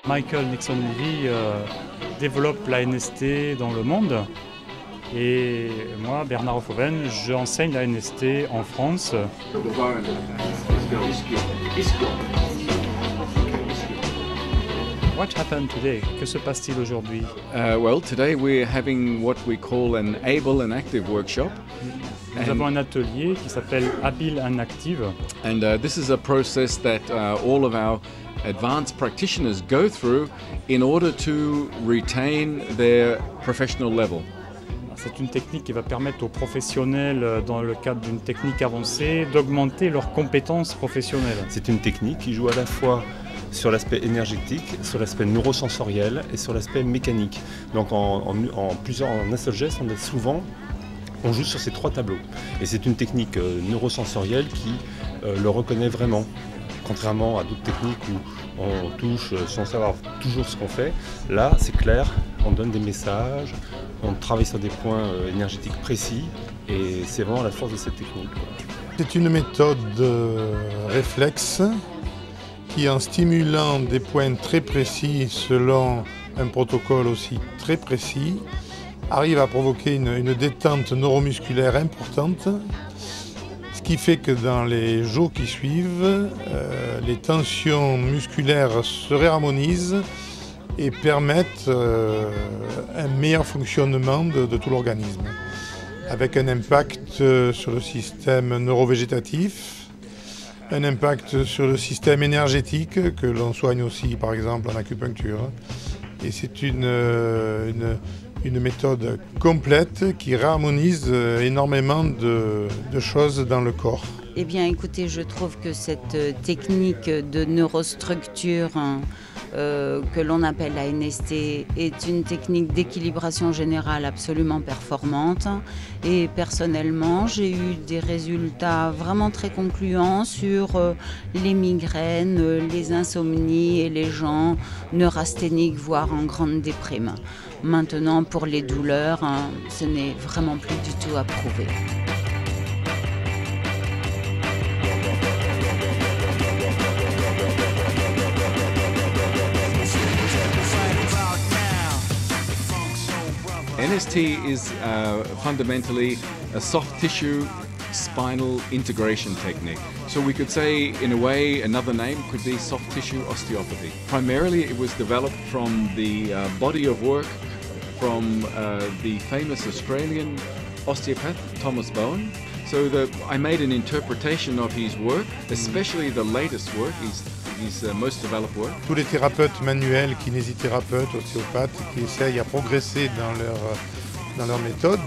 Michael Nixon-Levy développe la NST dans le monde et moi, Bernard Hofhoven, j'enseigne la NST en France. What happened today? Que se passe-t-il aujourd'hui? Well, today we're having what we call an Able and Active workshop. Nous avons un atelier qui s'appelle Able and Active. And this is a process that all of our advanced practitioners go through in order to retain their professional level. C'est une technique qui va permettre aux professionnels, dans le cadre d'une technique avancée, d'augmenter leurs compétences professionnelles. C'est une technique qui joue à la fois sur l'aspect énergétique, sur l'aspect neurosensoriel et sur l'aspect mécanique. Donc en un seul geste, on joue sur ces trois tableaux. Et c'est une technique neurosensorielle qui le reconnaît vraiment. Contrairement à d'autres techniques où on touche sans savoir toujours ce qu'on fait, là c'est clair, on donne des messages, on travaille sur des points énergétiques précis et c'est vraiment la force de cette technique. C'est une méthode réflexe qui, en stimulant des points très précis selon un protocole aussi très précis, arrive à provoquer une détente neuromusculaire importante, ce qui fait que dans les jours qui suivent, les tensions musculaires se réharmonisent et permettent un meilleur fonctionnement de tout l'organisme, avec un impact sur le système neurovégétatif, un impact sur le système énergétique que l'on soigne aussi par exemple en acupuncture. Et c'est une méthode complète qui réharmonise énormément de choses dans le corps. Eh bien écoutez, je trouve que cette technique de neurostructure que l'on appelle la NST est une technique d'équilibration générale absolument performante. Et personnellement, j'ai eu des résultats vraiment très concluants sur les migraines, les insomnies et les gens neurasthéniques, voire en grande déprime. Maintenant, pour les douleurs, ce n'est vraiment plus du tout à prouver. NST is fundamentally a soft tissue spinal integration technique. So we could say, in a way, another name could be soft tissue osteopathy. Primarily it was developed from the body of work from the famous Australian osteopath Thomas Bowen. So I made an interpretation of his work, especially the latest work, his most developed work. Tous les thérapeutes manuels, kinésithérapeutes, ostéopathes qui essayent à progresser dans leur méthode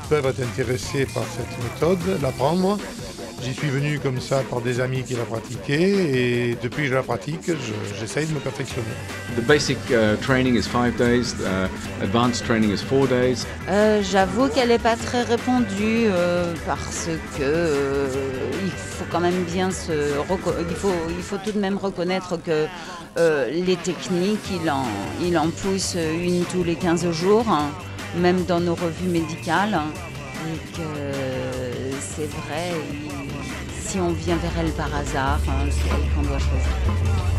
peuvent être intéressés par cette méthode, l'apprendre. J'y suis venu comme ça par des amis qui la pratiquaient et depuis que je la pratique, j'essaye de me perfectionner. The basic training is 5 days, advanced training is 4 days. J'avoue qu'elle n'est pas très répandue parce que il faut quand même bien il faut tout de même reconnaître que les techniques, il en pousse une tous les 15 jours, même dans nos revues médicales. Et que c'est vrai, si on vient vers elle par hasard, c'est elle qu'on doit choisir.